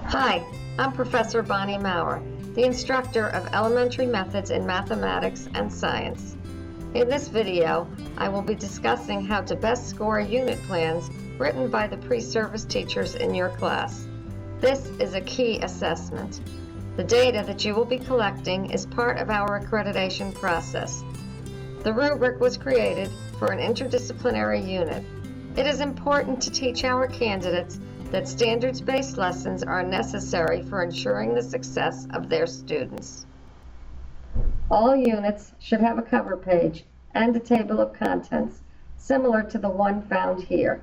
Hi, I'm Professor Bonnie Maurer, the instructor of elementary methods in mathematics and science. In this video, I will be discussing how to best score unit plans written by the pre-service teachers in your class. This is a key assessment. The data that you will be collecting is part of our accreditation process. The rubric was created for an interdisciplinary unit. It is important to teach our candidates that standards-based lessons are necessary for ensuring the success of their students. All units should have a cover page and a table of contents, similar to the one found here.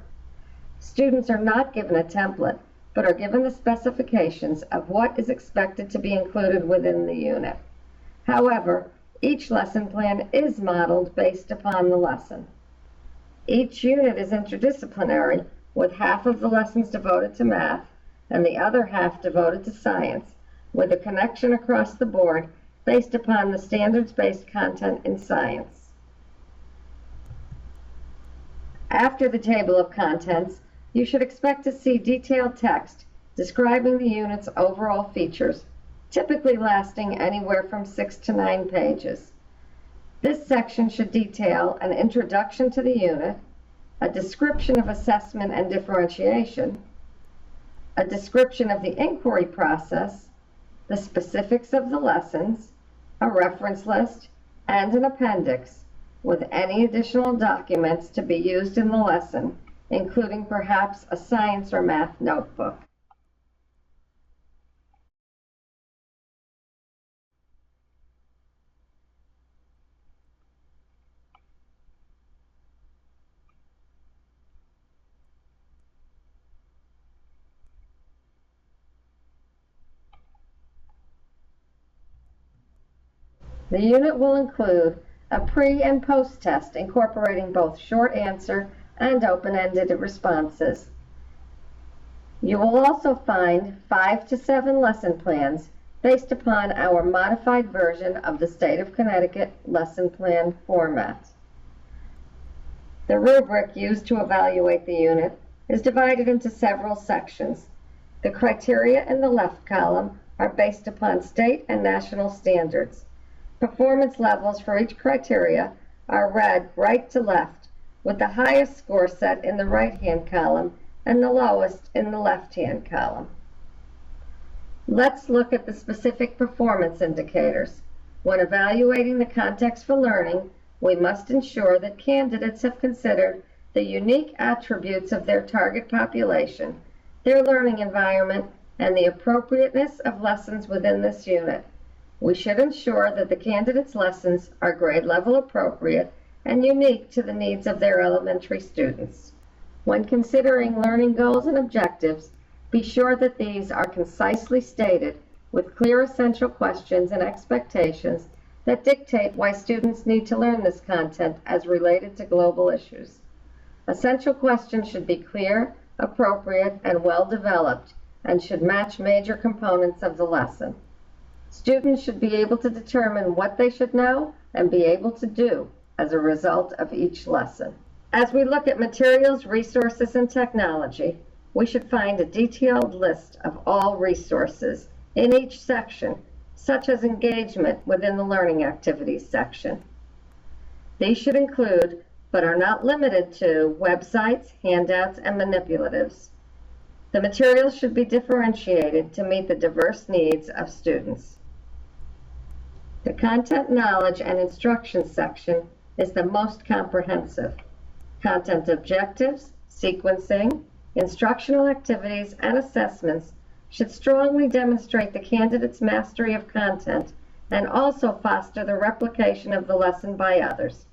Students are not given a template, but are given the specifications of what is expected to be included within the unit. However, each lesson plan is modeled based upon the lesson. Each unit is interdisciplinary, with half of the lessons devoted to math and the other half devoted to science, with a connection across the board based upon the standards-based content in science. After the table of contents, you should expect to see detailed text describing the unit's overall features, typically lasting anywhere from 6 to 9 pages. This section should detail an introduction to the unit, a description of assessment and differentiation, a description of the inquiry process, the specifics of the lessons, a reference list, and an appendix with any additional documents to be used in the lesson, including perhaps a science or math notebook. The unit will include a pre- and post-test incorporating both short answer and open-ended responses. You will also find 5 to 7 lesson plans based upon our modified version of the State of Connecticut lesson plan format. The rubric used to evaluate the unit is divided into several sections. The criteria in the left column are based upon state and national standards. Performance levels for each criteria are read right to left, with the highest score set in the right-hand column and the lowest in the left-hand column. Let's look at the specific performance indicators. When evaluating the context for learning, we must ensure that candidates have considered the unique attributes of their target population, their learning environment, and the appropriateness of lessons within this unit. We should ensure that the candidates' lessons are grade level appropriate and unique to the needs of their elementary students. When considering learning goals and objectives, be sure that these are concisely stated with clear essential questions and expectations that dictate why students need to learn this content as related to global issues. Essential questions should be clear, appropriate, and well developed, and should match major components of the lesson. Students should be able to determine what they should know and be able to do as a result of each lesson. As we look at materials, resources, and technology, we should find a detailed list of all resources in each section, such as engagement within the learning activities section. These should include, but are not limited to, websites, handouts, and manipulatives. The materials should be differentiated to meet the diverse needs of students. The content, knowledge, and instruction section is the most comprehensive. Content objectives, sequencing, instructional activities, and assessments should strongly demonstrate the candidate's mastery of content and also foster the replication of the lesson by others.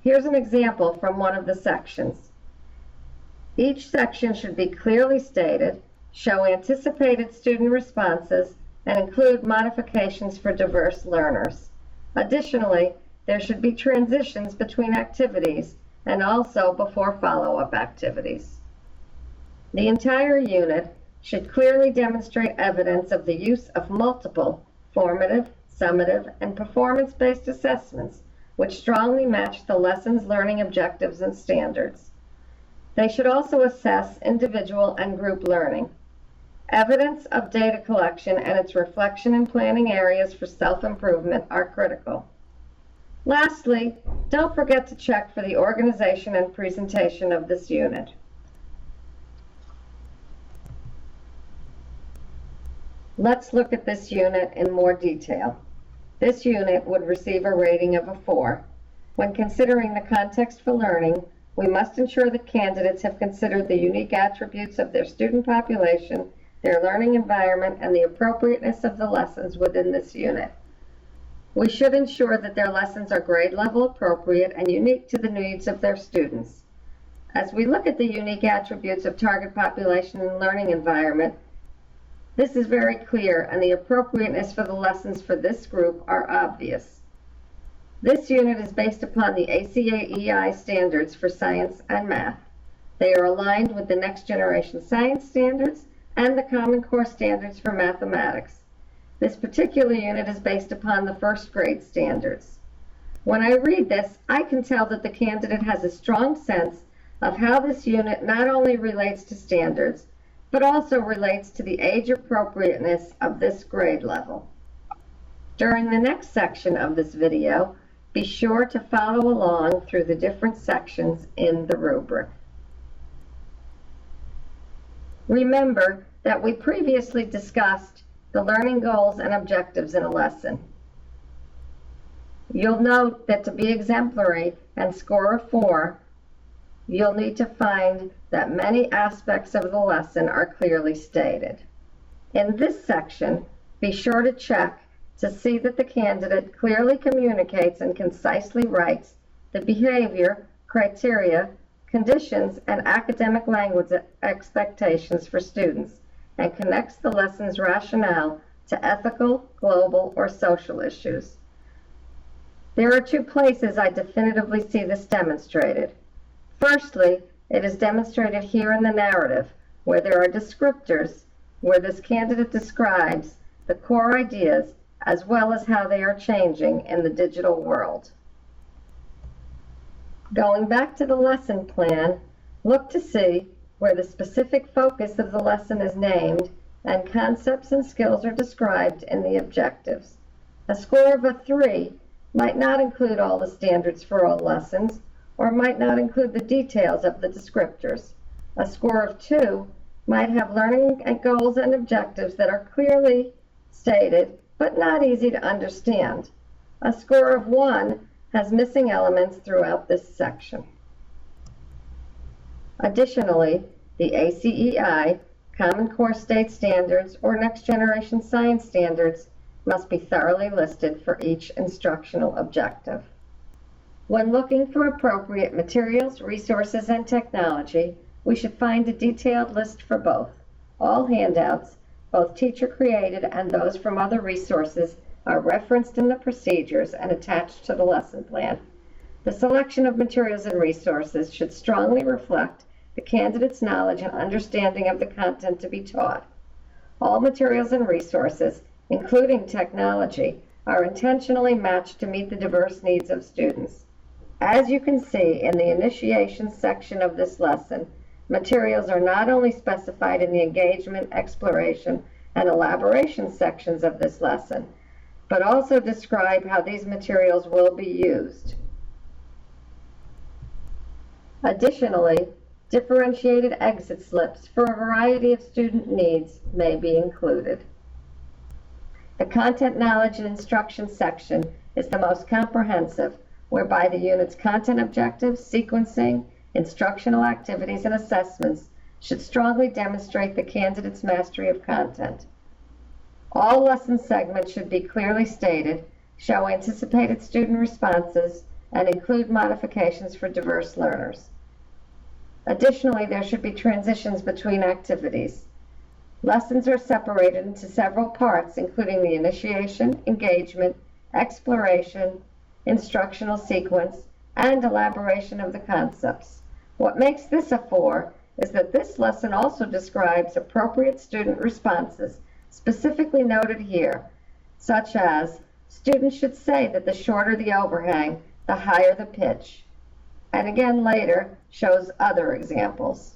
Here's an example from one of the sections. Each section should be clearly stated, show anticipated student responses, and include modifications for diverse learners. Additionally, there should be transitions between activities and also before follow-up activities. The entire unit should clearly demonstrate evidence of the use of multiple formative, summative, and performance-based assessments which strongly match the lesson's learning objectives and standards. They should also assess individual and group learning. Evidence of data collection and its reflection in planning areas for self-improvement are critical. Lastly, don't forget to check for the organization and presentation of this unit. Let's look at this unit in more detail. This unit would receive a rating of a 4. When considering the context for learning, we must ensure that candidates have considered the unique attributes of their student population, their learning environment, and the appropriateness of the lessons within this unit. We should ensure that their lessons are grade level appropriate and unique to the needs of their students. As we look at the unique attributes of target population and learning environment, this is very clear, and the appropriateness for the lessons for this group are obvious. This unit is based upon the ACAEI standards for science and math. They are aligned with the Next Generation Science standards and the Common Core standards for mathematics. This particular unit is based upon the first grade standards. When I read this, I can tell that the candidate has a strong sense of how this unit not only relates to standards, but also relates to the age appropriateness of this grade level. During the next section of this video, be sure to follow along through the different sections in the rubric. Remember that we previously discussed the learning goals and objectives in a lesson. You'll note that to be exemplary and score a 4, you'll need to find that many aspects of the lesson are clearly stated. In this section, be sure to check to see that the candidate clearly communicates and concisely writes the behavior, criteria, conditions, and academic language expectations for students, and connects the lesson's rationale to ethical, global, or social issues. There are 2 places I definitively see this demonstrated. Firstly, it is demonstrated here in the narrative, where there are descriptors, where this candidate describes the core ideas as well as how they are changing in the digital world. Going back to the lesson plan, look to see where the specific focus of the lesson is named and concepts and skills are described in the objectives. A score of a 3 might not include all the standards for all lessons, or might not include the details of the descriptors. A score of 2 might have learning goals and objectives that are clearly stated, but not easy to understand. A score of 1 has missing elements throughout this section. Additionally, the ACEI, Common Core State Standards, or Next Generation Science Standards must be thoroughly listed for each instructional objective. When looking for appropriate materials, resources, and technology, we should find a detailed list for both. All handouts, both teacher-created and those from other resources, are referenced in the procedures and attached to the lesson plan. The selection of materials and resources should strongly reflect the candidate's knowledge and understanding of the content to be taught. All materials and resources, including technology, are intentionally matched to meet the diverse needs of students. As you can see in the initiation section of this lesson, materials are not only specified in the engagement, exploration, and elaboration sections of this lesson, but also describe how these materials will be used. Additionally, differentiated exit slips for a variety of student needs may be included. The content, knowledge, and instruction section is the most comprehensive, whereby the unit's content objectives, sequencing, instructional activities, and assessments should strongly demonstrate the candidate's mastery of content. All lesson segments should be clearly stated, show anticipated student responses, and include modifications for diverse learners. Additionally, there should be transitions between activities. Lessons are separated into several parts, including the initiation, engagement, exploration, instructional sequence, and elaboration of the concepts. What makes this a 4 is that this lesson also describes appropriate student responses, specifically noted here, such as students should say that the shorter the overhang, the higher the pitch, and again later shows other examples.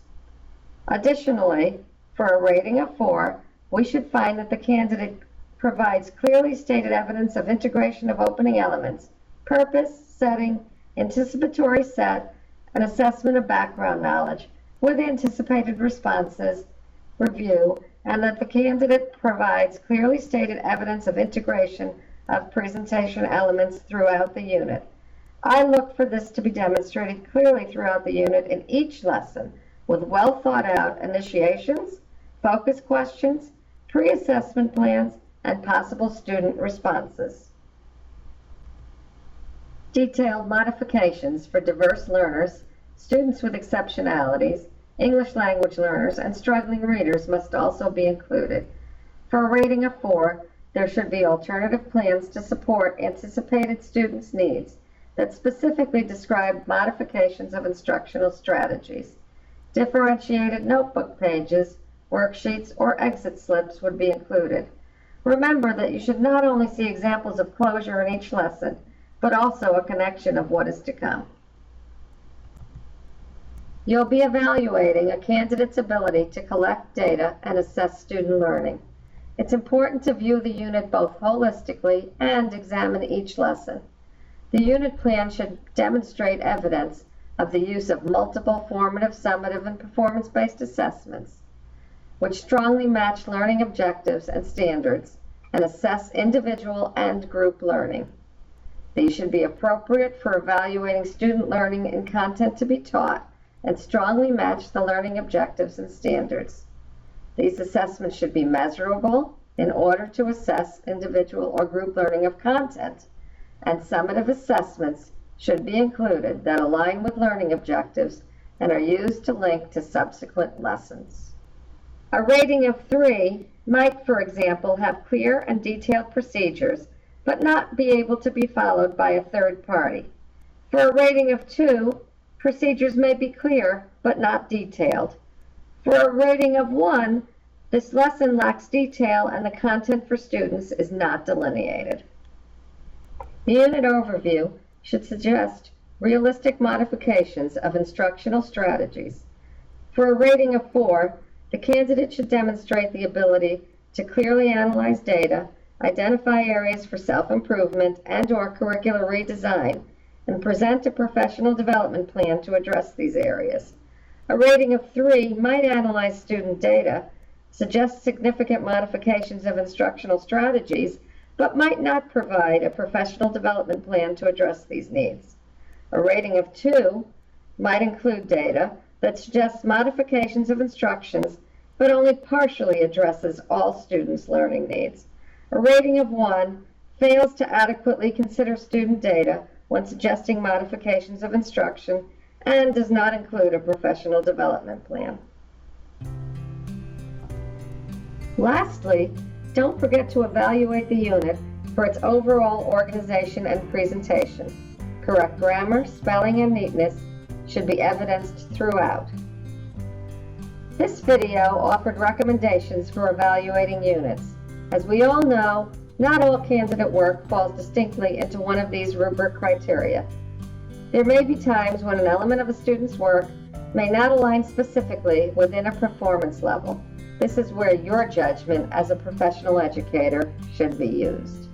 Additionally, For a rating of 4, we should find that the candidate provides clearly stated evidence of integration of opening elements, purpose, setting, anticipatory set, and assessment of background knowledge with anticipated responses, review, and that the candidate provides clearly stated evidence of integration of presentation elements throughout the unit. I look for this to be demonstrated clearly throughout the unit in each lesson with well thought out initiations, focus questions, pre-assessment plans, and possible student responses. Detailed modifications for diverse learners, students with exceptionalities, English language learners, and struggling readers must also be included. For a rating of 4, there should be alternative plans to support anticipated students' needs that specifically describe modifications of instructional strategies. Differentiated notebook pages, worksheets, or exit slips would be included. Remember that you should not only see examples of closure in each lesson, but also a connection of what is to come. You'll be evaluating a candidate's ability to collect data and assess student learning. It's important to view the unit both holistically and examine each lesson. The unit plan should demonstrate evidence of the use of multiple formative, summative, and performance-based assessments, which strongly match learning objectives and standards and assess individual and group learning. These should be appropriate for evaluating student learning and content to be taught and strongly match the learning objectives and standards. These assessments should be measurable in order to assess individual or group learning of content, and summative assessments should be included that align with learning objectives and are used to link to subsequent lessons. A rating of 3 might, for example, have clear and detailed procedures, but not be able to be followed by a third party. For a rating of 2, procedures may be clear, but not detailed. For a rating of 1, this lesson lacks detail and the content for students is not delineated. The unit overview should suggest realistic modifications of instructional strategies. For a rating of 4, the candidate should demonstrate the ability to clearly analyze data, identify areas for self-improvement and/or curricular redesign, and present a professional development plan to address these areas. A rating of 3 might analyze student data, suggest significant modifications of instructional strategies, but might not provide a professional development plan to address these needs. A rating of 2 might include data that suggests modifications of instructions, but only partially addresses all students' learning needs. A rating of 1 fails to adequately consider student data when suggesting modifications of instruction and does not include a professional development plan. Lastly, don't forget to evaluate the unit for its overall organization and presentation. Correct grammar, spelling, and neatness should be evidenced throughout. This video offered recommendations for evaluating units. As we all know, not all candidate work falls distinctly into one of these rubric criteria. There may be times when an element of a student's work may not align specifically within a performance level. This is where your judgment as a professional educator should be used.